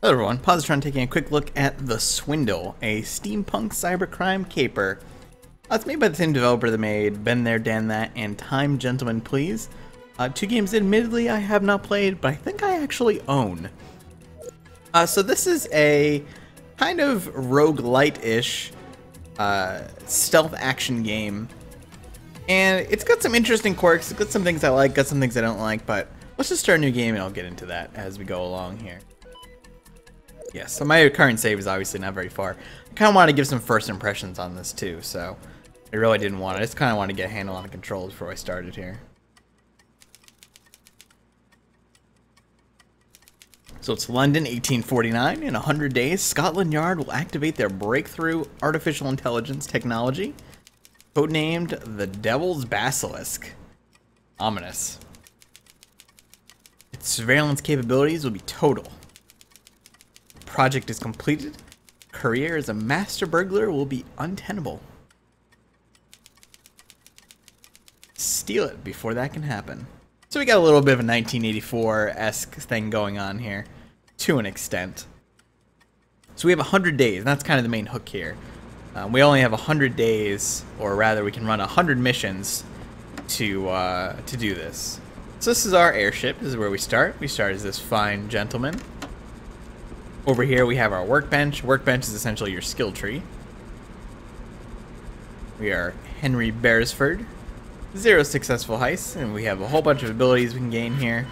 Hello everyone, Positron taking a quick look at The Swindle, a steampunk cybercrime caper. It's made by the same developer that made Been There, Dan That, and Time, Gentlemen, Please. Two games admittedly I have not played, but I think I actually own. So this is a kind of roguelite-ish stealth action game. And it's got some interesting quirks, it's got some things I like, got some things I don't like, but let's just start a new game and I'll get into that as we go along here. Yeah, so my current save is obviously not very far. I kind of want to give some first impressions on this too, so I really didn't want it. I just kind of wanted to get a handle on the controls before I started here. So it's London, 1849. In 100 days, Scotland Yard will activate their breakthrough artificial intelligence technology, codenamed the Devil's Basilisk. Ominous. Its surveillance capabilities will be total. Project is completed. Career as a master burglar will be untenable. Steal it before that can happen. So we got a little bit of a 1984-esque thing going on here, to an extent. So we have 100 days, and that's kind of the main hook here. We only have 100 days, or rather we can run 100 missions to do this. So this is our airship. This is where we start. We start as this fine gentleman. Over here we have our workbench. Workbench is essentially your skill tree. We are Henry Beresford. 0 successful heists, and we have a whole bunch of abilities we can gain here.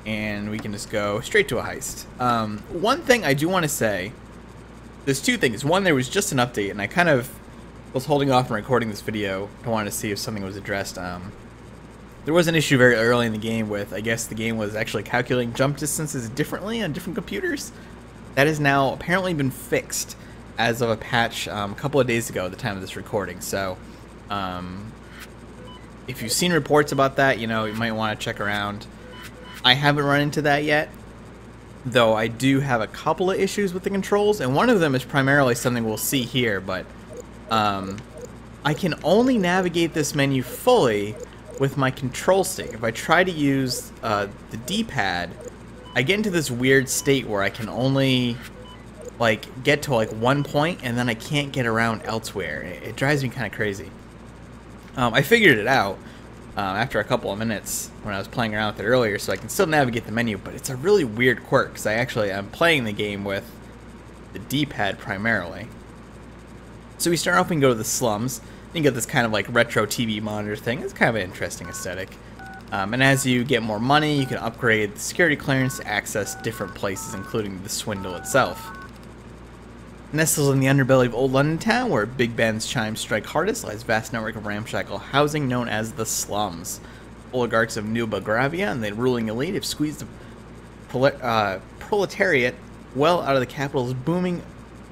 And we can just go straight to a heist. One thing I do want to say, there's two things. One, there was just an update, and I kind of was holding off on recording this video. I wanted to see if something was addressed. There was an issue very early in the game with, I guess the game was actually calculating jump distances differently on different computers. That has now apparently been fixed as of a patch a couple of days ago at the time of this recording. So, if you've seen reports about that, you know, you might want to check around. I haven't run into that yet, though I do have a couple of issues with the controls, and one of them is primarily something we'll see here, but I can only navigate this menu fully with my control stick. If I try to use the D-pad, I get into this weird state where I can only like get to like one point and then I can't get around elsewhere. It drives me kind of crazy. I figured it out after a couple of minutes when I was playing around with it earlier, so I can still navigate the menu, but it's a really weird quirk because I'm playing the game with the D-pad primarily. So we start off and go to the slums. You get this kind of like retro TV monitor thing. It's kind of an interesting aesthetic. And as you get more money, you can upgrade the security clearance to access different places, including the Swindle itself. Nestled in the underbelly of Old London town, where Big Ben's chimes strike hardest, lies a vast network of ramshackle housing known as the slums. Oligarchs of New Belgravia and the ruling elite have squeezed the proletariat well out of the capital's booming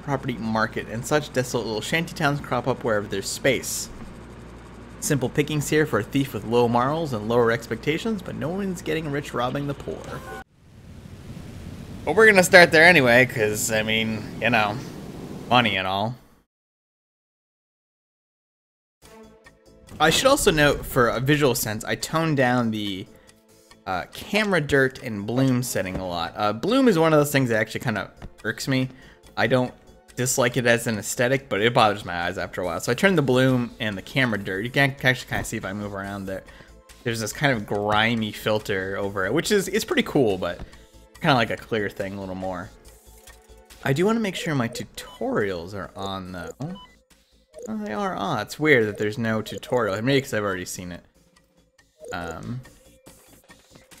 property market, and such desolate little shanty towns crop up wherever there's space. Simple pickings here for a thief with low morals and lower expectations, but no one's getting rich robbing the poor. But we're gonna start there anyway, because, I mean, you know, money and all. I should also note, for a visual sense, I toned down the camera dirt and bloom setting a lot. Bloom is one of those things that actually kind of irks me. I don't dislike it as an aesthetic, but it bothers my eyes after a while. So I turned the bloom and the camera dirt. You can actually kind of see if I move around there. There's this kind of grimy filter over it, which is it's pretty cool, but kind of like a clear thing a little more. I do want to make sure my tutorials are on though. Oh, they are on. It's weird that there's no tutorial. Maybe because I've already seen it.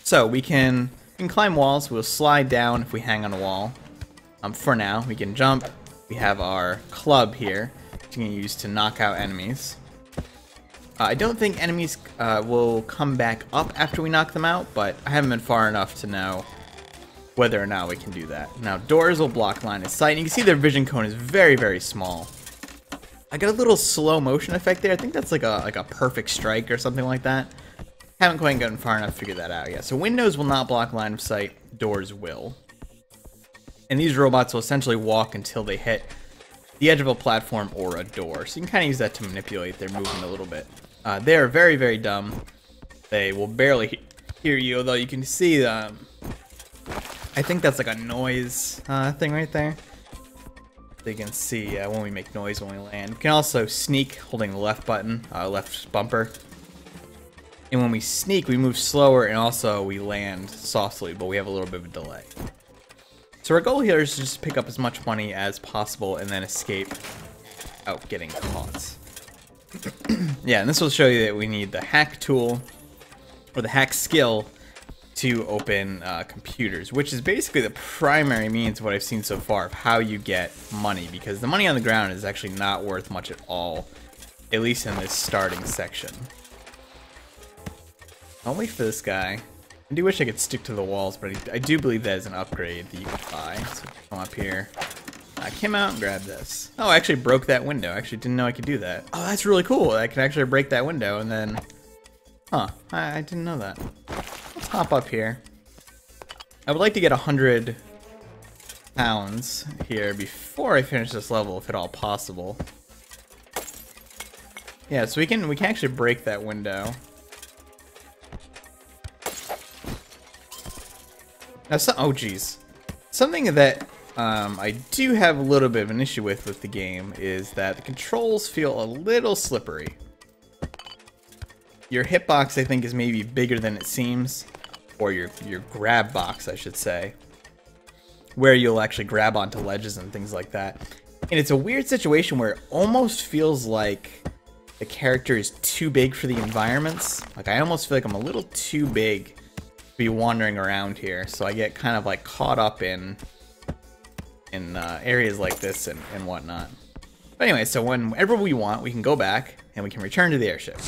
So we can climb walls. We'll slide down if we hang on a wall. For now, we can jump. We have our club here, which we can use to knock out enemies. I don't think enemies will come back up after we knock them out, but I haven't been far enough to know whether or not we can do that. Now, doors will block line of sight, and you can see their vision cone is very, very small. I got a little slow motion effect there. I think that's like a perfect strike or something like that. Haven't quite gotten far enough to figure that out yet. So windows will not block line of sight, doors will. And these robots will essentially walk until they hit the edge of a platform or a door. So you can kind of use that to manipulate their movement a little bit. They are very, very dumb. They will barely hear you, although you can see I think that's like a noise thing right there. So you can see when we make noise when we land. We can also sneak holding the left button, left bumper. And when we sneak, we move slower and also we land softly, but we have a little bit of a delay. So our goal here is to just pick up as much money as possible and then escape without getting caught. Yeah, and this will show you that we need the hack tool, or the hack skill, to open computers, which is basically the primary means of what I've seen so far of how you get money, because the money on the ground is actually not worth much at all, at least in this starting section. I'll wait for this guy. I do wish I could stick to the walls, but I do believe that is an upgrade that you can buy. So come up here. I came out and grabbed this. Oh, I actually broke that window. I actually didn't know I could do that. Oh, that's really cool. I can actually break that window and then... Huh, I didn't know that. Let's hop up here. I would like to get 100 pounds here before I finish this level, if at all possible. Yeah, so we can actually break that window. Now, oh geez. Something that I do have a little bit of an issue with the game is that the controls feel a little slippery. Your hitbox, I think, is maybe bigger than it seems, or your grab box, I should say, where you'll actually grab onto ledges and things like that. And it's a weird situation where it almost feels like the character is too big for the environments. Like, I almost feel like I'm a little too big be wandering around here, so I get kind of like caught up in areas like this and whatnot. But anyway, so whenever we want, we can go back and we can return to the airship.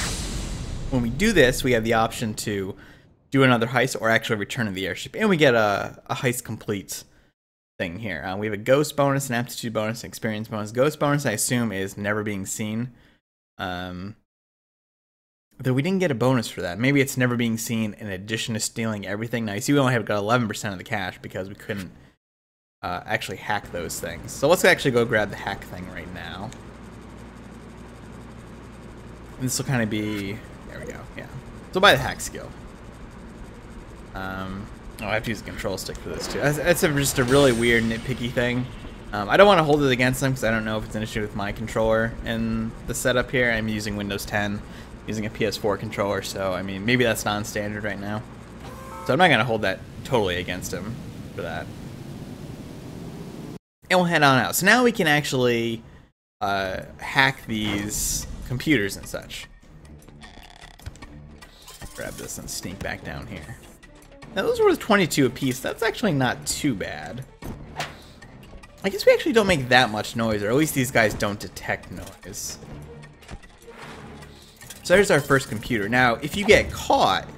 When we do this, we have the option to do another heist or actually return to the airship, and we get a heist complete thing here. We have a ghost bonus, an aptitude bonus, an experience bonus. Ghost bonus, I assume, is never being seen. Though we didn't get a bonus for that. Maybe it's never being seen in addition to stealing everything. Now you see we only have got 11% of the cash because we couldn't actually hack those things. So let's actually go grab the hack thing right now. And this will kind of be... There we go, yeah. So buy the hack skill. Oh, I have to use a control stick for this too. That's just a really weird nitpicky thing. I don't want to hold it against them because I don't know if it's an issue with my controller in the setup here. I'm using Windows 10. Using a PS4 controller, so I mean, maybe that's non-standard right now. So I'm not gonna hold that totally against him for that. And we'll head on out. So now we can actually hack these computers and such. Grab this and sneak back down here. Now those were 22 apiece. That's actually not too bad. I guess we actually don't make that much noise, or at least these guys don't detect noise. So there's our first computer. Now, if you get caught,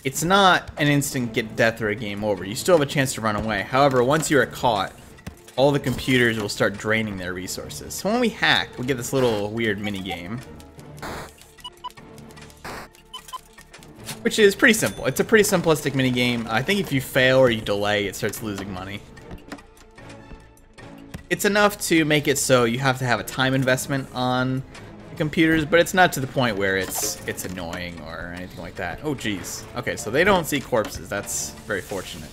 it's not an instant get death or a game over. You still have a chance to run away. However, once you are caught, all the computers will start draining their resources. So when we hack, we get this little weird mini game, which is pretty simple. It's a pretty simplistic mini game. I think if you fail or you delay, it starts losing money. It's enough to make it so you have to have a time investment on computers, but it's not to the point where it's annoying or anything like that. Oh geez. Okay, so they don't see corpses. That's very fortunate.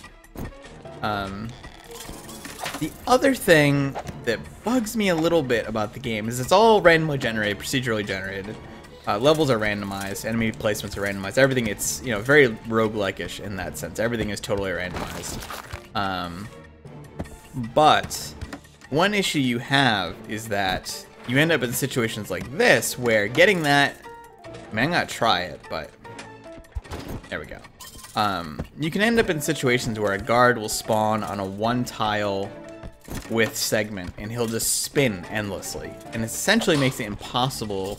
The other thing that bugs me a little bit about the game is it's all randomly generated, procedurally generated. Levels are randomized, enemy placements are randomized. Everything, it's, you know, very roguelike-ish in that sense. Everything is totally randomized. But one issue you have is that you end up in situations like this, where getting that... I mean, I'm gonna try it, but... There we go. You can end up in situations where a guard will spawn on a one-tile width segment, and he'll just spin endlessly. And it essentially makes it impossible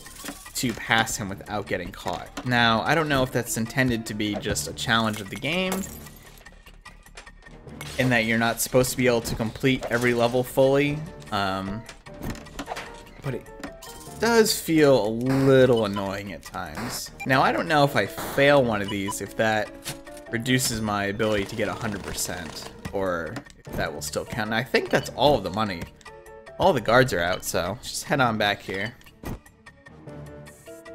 to pass him without getting caught. Now, I don't know if that's intended to be just a challenge of the game, in that you're not supposed to be able to complete every level fully. But it does feel a little annoying at times. Now, I don't know if I fail one of these, if that reduces my ability to get 100%, or if that will still count. And I think that's all of the money. All the guards are out, so let's just head on back here.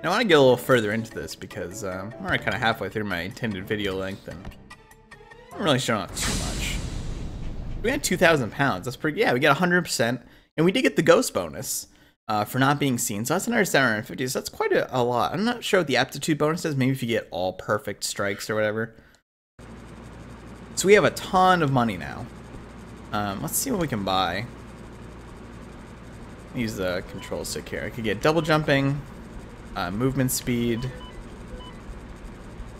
Now, I want to get a little further into this because I'm already kind of halfway through my intended video length, and I'm really showing off too much. We got 2,000 pounds. That's pretty. Yeah, we get 100%, and we did get the ghost bonus for not being seen. So that's another 750. So that's quite a lot. I'm not sure what the aptitude bonus is. Maybe if you get all perfect strikes or whatever. So we have a ton of money now. Let's see what we can buy. Use the control stick here. I could get double jumping, movement speed,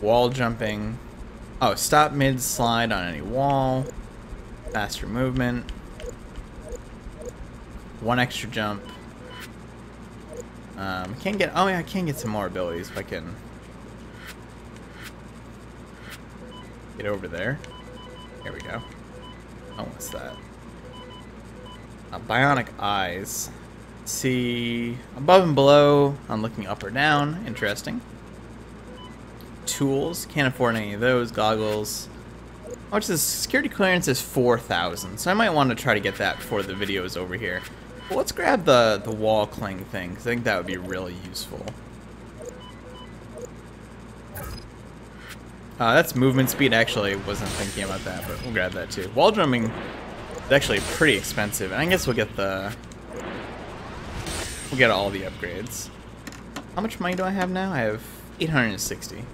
wall jumping. Oh, stop mid slide on any wall. Faster movement. 1 extra jump. Can't get. Oh yeah, I can get some more abilities if I can get over there. Here we go. Oh, what's that? Bionic eyes. See above and below. I'm looking up or down. Interesting. Tools. Can't afford any of those. Goggles. How much is this? Security clearance is 4,000. So I might want to try to get that before the video is over here. Well, let's grab the wall cling thing, because I think that would be really useful. That's movement speed. Actually, wasn't thinking about that, but we'll grab that too. Wall jumping is actually pretty expensive, and I guess we'll get all the upgrades. How much money do I have now? I have 860.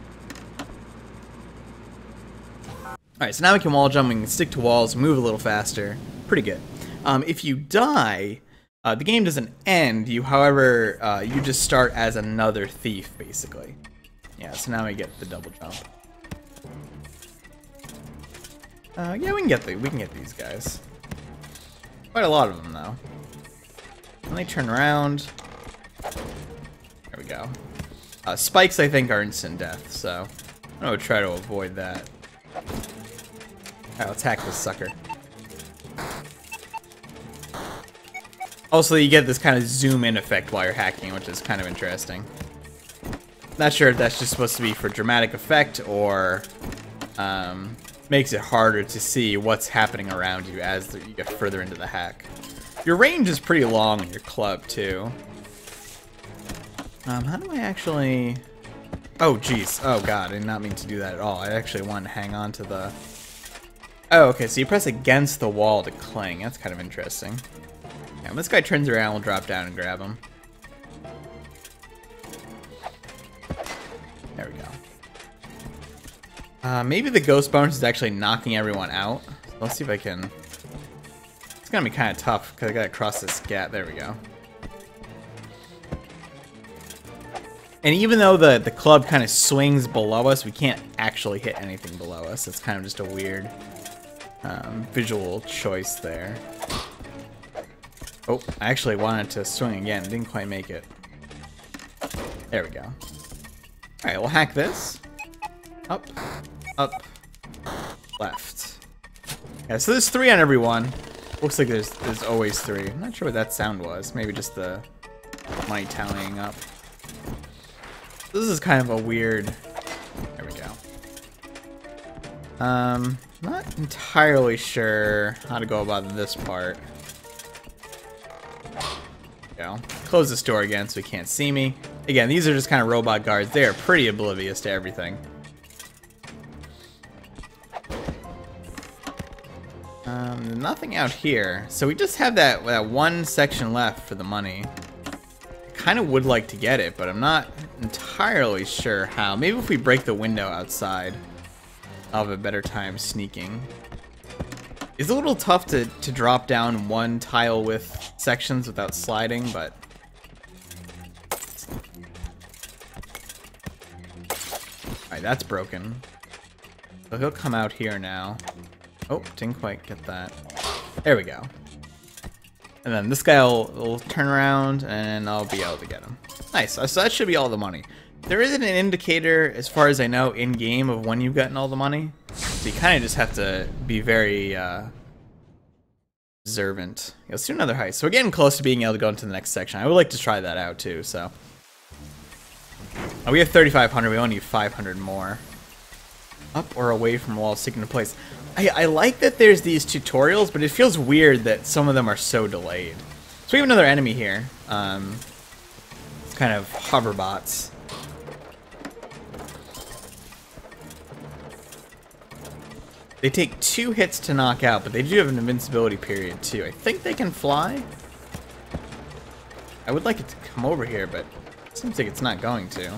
Alright, so now we can wall jump, we can stick to walls, move a little faster. Pretty good. If you die, the game doesn't end. However, you just start as another thief, basically. Yeah, so now we get the double jump. Yeah, we can get these guys. Quite a lot of them, though. When they turn around, there we go. Spikes, I think, are instant death, so I'm gonna try to avoid that. Alright, let's hack this sucker. Also, you get this kind of zoom in effect while you're hacking, which is kind of interesting. Not sure if that's just supposed to be for dramatic effect or makes it harder to see what's happening around you as you get further into the hack. Your range is pretty long in your club, too. How do I actually... Oh, jeez. Oh, God. I did not mean to do that at all. I actually wanted to hang on to the... Oh, okay. So you press against the wall to cling. That's kind of interesting. Yeah, when this guy turns around, we'll drop down and grab him. There we go. Maybe the ghost bonus is actually knocking everyone out. So let's see if I can... It's gonna be kind of tough, because I gotta cross this gap. There we go. And even though the club kind of swings below us, we can't actually hit anything below us. It's kind of just a weird visual choice there. Oh, I actually wanted to swing again. Didn't quite make it. There we go. Alright, we'll hack this. Up, up, left. Yeah, so there's 3 on every one. Looks like there's always 3. I'm not sure what that sound was. Maybe just the money tallying up. This is kind of a weird... There we go. Not entirely sure how to go about this part. There we go. Close this door again so he can't see me. Again, these are just kind of robot guards. They are pretty oblivious to everything. Nothing out here. So we just have that one section left for the money. Kind of would like to get it, but I'm not entirely sure how. Maybe if we break the window outside, I'll have a better time sneaking. It's a little tough to drop down one tile width sections without sliding, but... Alright, that's broken. So he'll come out here now. Oh, didn't quite get that. There we go. And then this guy will turn around, and I'll be able to get him. Nice. So that should be all the money. There isn't an indicator, as far as I know, in-game of when you've gotten all the money. So you kind of just have to be very observant. Let's do another heist. So we're getting close to being able to go into the next section. I would like to try that out, too, so... Oh, we have 3,500. We only need 500 more. Up or away from walls, sticking to place. I like that there's these tutorials, but it feels weird that some of them are so delayed. So we have another enemy here. It's kind of hover bots. They take 2 hits to knock out, but they do have an invincibility period too. I think they can fly. I would like it to come over here, but it seems like it's not going to.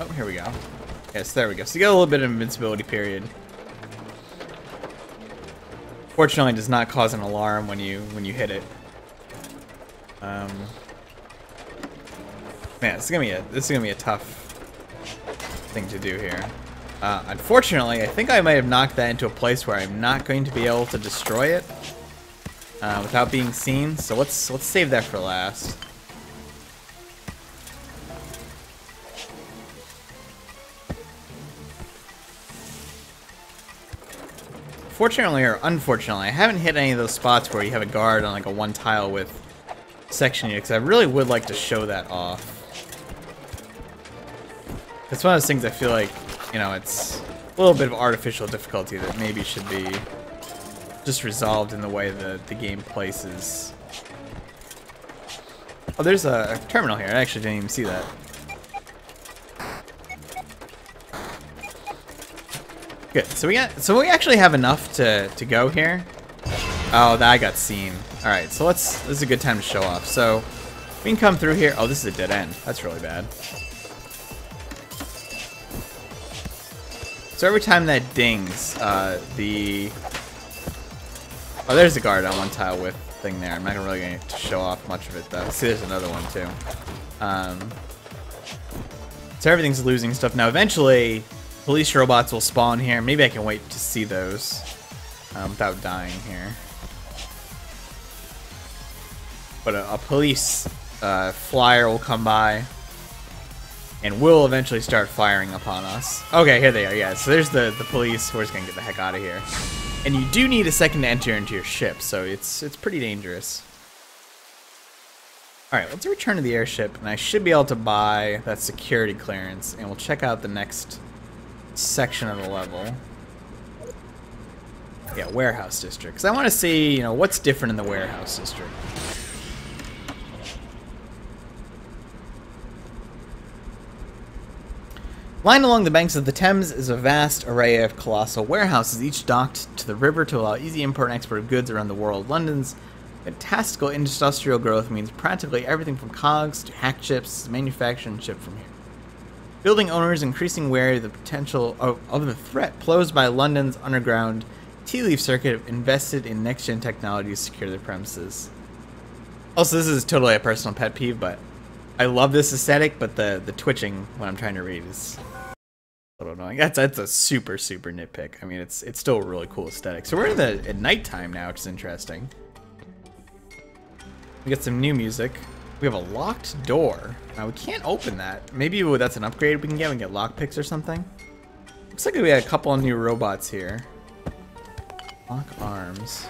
Oh, here we go. Yes, there we go. So you got a little bit of invincibility period. Fortunately, it does not cause an alarm when you hit it. Man, this is gonna be a tough thing to do here. Unfortunately, I think I might have knocked that into a place where I'm not going to be able to destroy it without being seen. So let's save that for last. Fortunately or unfortunately, I haven't hit any of those spots where you have a guard on like a 1 tile width section yet, because I really would like to show that off. It's one of those things I feel like, you know, it's a little bit of artificial difficulty that maybe should be just resolved in the way the game places. Oh, there's a terminal here. I actually didn't even see that. Good. So we actually have enough to go here. Oh, that I got seen. All right. So this is a good time to show off. So we can come through here. Oh, this is a dead end. That's really bad. So every time that dings, oh, there's a guard on 1 tile width thing there. I'm not really going to show off much of it though. See, there's another one too. So everything's losing stuff now. Eventually, police robots will spawn here. Maybe I can wait to see those without dying here. But a police flyer will come by and will eventually start firing upon us. Okay, here they are. Yeah, so there's the police. We're just gonna get the heck out of here. And you do need a second to enter into your ship, so it's pretty dangerous. All right, let's return to the airship, and I should be able to buy that security clearance, and we'll check out the next section of the level. Yeah, warehouse district. Because I want to see, you know, what's different in the warehouse district. Lined along the banks of the Thames is a vast array of colossal warehouses, each docked to the river to allow easy import and export of goods around the world. London's fantastical industrial growth means practically everything from cogs to hack chips is manufactured and shipped from here. Building owners increasingly wary of the potential of the threat posed by London's underground tea leaf circuit have invested in next-gen technology to secure their premises. Also, this is totally a personal pet peeve, but I love this aesthetic, but the twitching when I'm trying to read is a little annoying. That's a super nitpick. I mean, it's still a really cool aesthetic. So we're at nighttime now, which is interesting. We got some new music. We have a locked door. Now we can't open that. Maybe that's an upgrade we can get. We can get lockpicks or something. Looks like we had a couple of new robots here. Lock arms.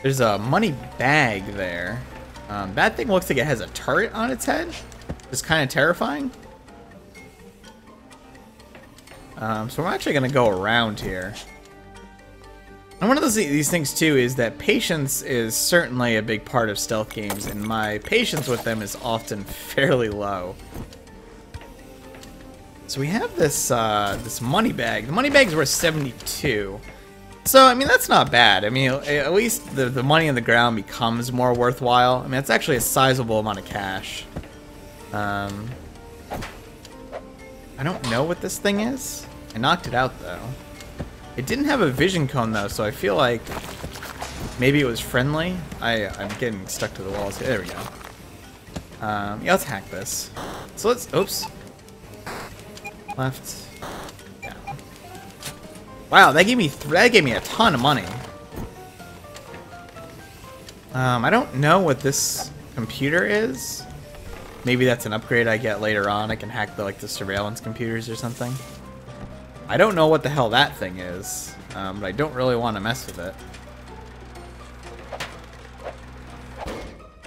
There's a money bag there. That thing looks like it has a turret on its head. It's kind of terrifying. So we're actually going to go around here. And one of these things too is that patience is certainly a big part of stealth games, and my patience with them is often fairly low. So we have this this money bag. The money bag's worth 72. So I mean that's not bad. I mean at least the money on the ground becomes more worthwhile. I mean it's actually a sizable amount of cash. I don't know what this thing is. I knocked it out though. It didn't have a vision cone though, so I feel like maybe it was friendly. I'm getting stuck to the walls. There we go. Yeah, let's hack this. So let's, oops. Left. Down. Wow, that gave me a ton of money. I don't know what this computer is. Maybe that's an upgrade I get later on. I can hack the surveillance computers or something. I don't know what the hell that thing is, but I don't really want to mess with it.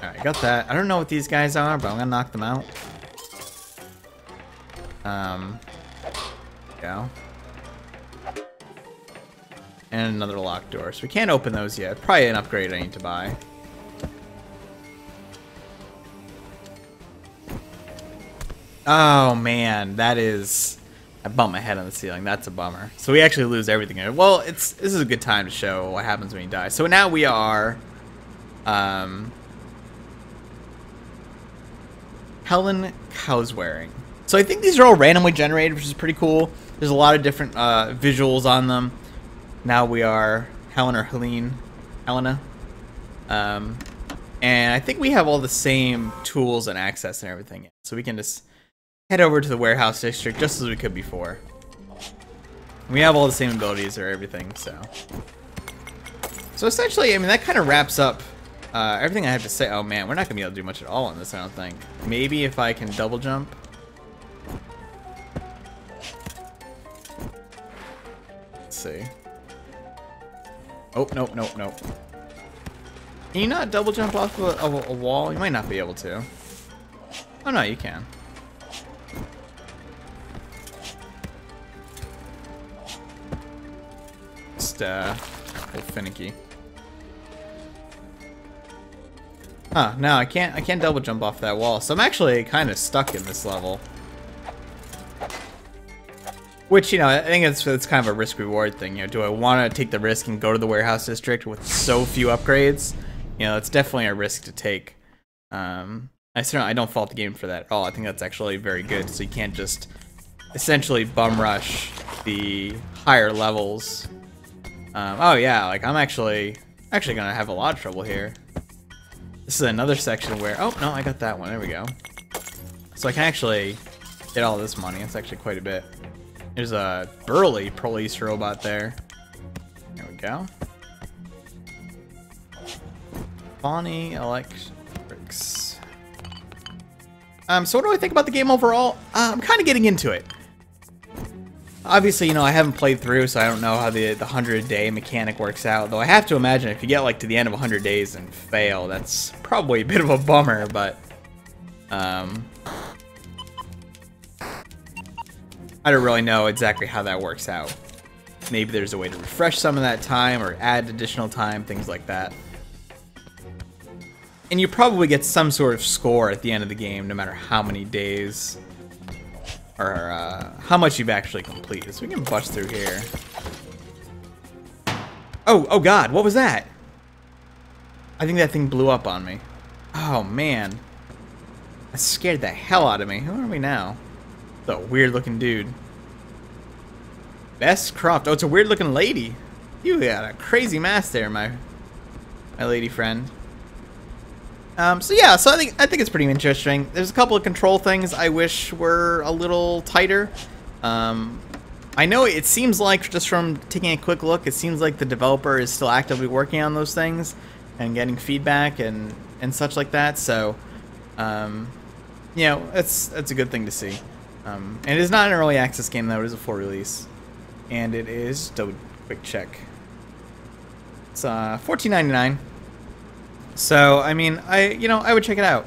Alright, got that. I don't know what these guys are, but I'm gonna knock them out. Go. And another locked door. So we can't open those yet. Probably an upgrade I need to buy. Oh man, that is I bumped my head on the ceiling. That's a bummer. So we actually lose everything here. Well, this is a good time to show what happens when you die. So now we are Helen Cowswearing. So I think these are all randomly generated, which is pretty cool. There's a lot of different visuals on them. Now we are Helen or Helena. And I think we have all the same tools and access and everything. So we can just head over to the warehouse district just as we could before. We have all the same abilities or everything, so. So essentially, I mean, that kind of wraps up everything I have to say. Oh man, we're not gonna be able to do much at all on this, I don't think. Maybe if I can double jump. Let's see. Oh, nope, nope, nope. Can you not double jump off of a wall? You might not be able to. Oh no, you can. Just a little finicky. Huh, no, I can't double jump off that wall. So I'm actually kind of stuck in this level. Which, you know, I think it's kind of a risk-reward thing. You know, do I want to take the risk and go to the warehouse district with so few upgrades? You know, it's definitely a risk to take. I don't fault the game for that at all. I think that's actually very good. So you can't just essentially bum rush the higher levels. Oh yeah, like I'm actually gonna have a lot of trouble here. This is another section where, oh no, I got that one. There we go. So I can actually get all this money. It's actually quite a bit. There's a burly police robot there. There we go. Bonnie Electrics. So what do I think about the game overall? I'm kind of getting into it. Obviously, you know, I haven't played through, so I don't know how the 100-day mechanic works out. Though I have to imagine if you get like to the end of 100 days and fail, that's probably a bit of a bummer. But I don't really know exactly how that works out. Maybe there's a way to refresh some of that time or add additional time, things like that. And you probably get some sort of score at the end of the game, no matter how many days or how much you've actually completed. So we can bust through here. Oh God, what was that? I think that thing blew up on me. Oh man, that scared the hell out of me. Who are we now? The weird looking dude. Bess Croft. Oh, it's a weird looking lady. You got a crazy mask there, my lady friend. So yeah, so I think it's pretty interesting. There's a couple of control things I wish were a little tighter. I know it seems like, just from taking a quick look, it seems like the developer is still actively working on those things and getting feedback and such like that. So, you know, that's a good thing to see. And it is not an early access game though; it is a full release, and it is. Quick check. It's $14.99. So I mean, I would check it out.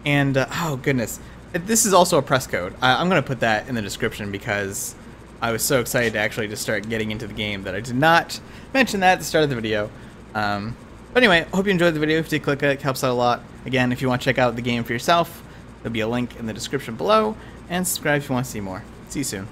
And oh goodness, this is also a press code. I'm gonna put that in the description because I was so excited to actually just start getting into the game that I did not mention that at the start of the video. But anyway, I hope you enjoyed the video. If you did, click it helps out a lot. Again, if you want to check out the game for yourself, there'll be a link in the description below. And subscribe if you want to see more. See you soon.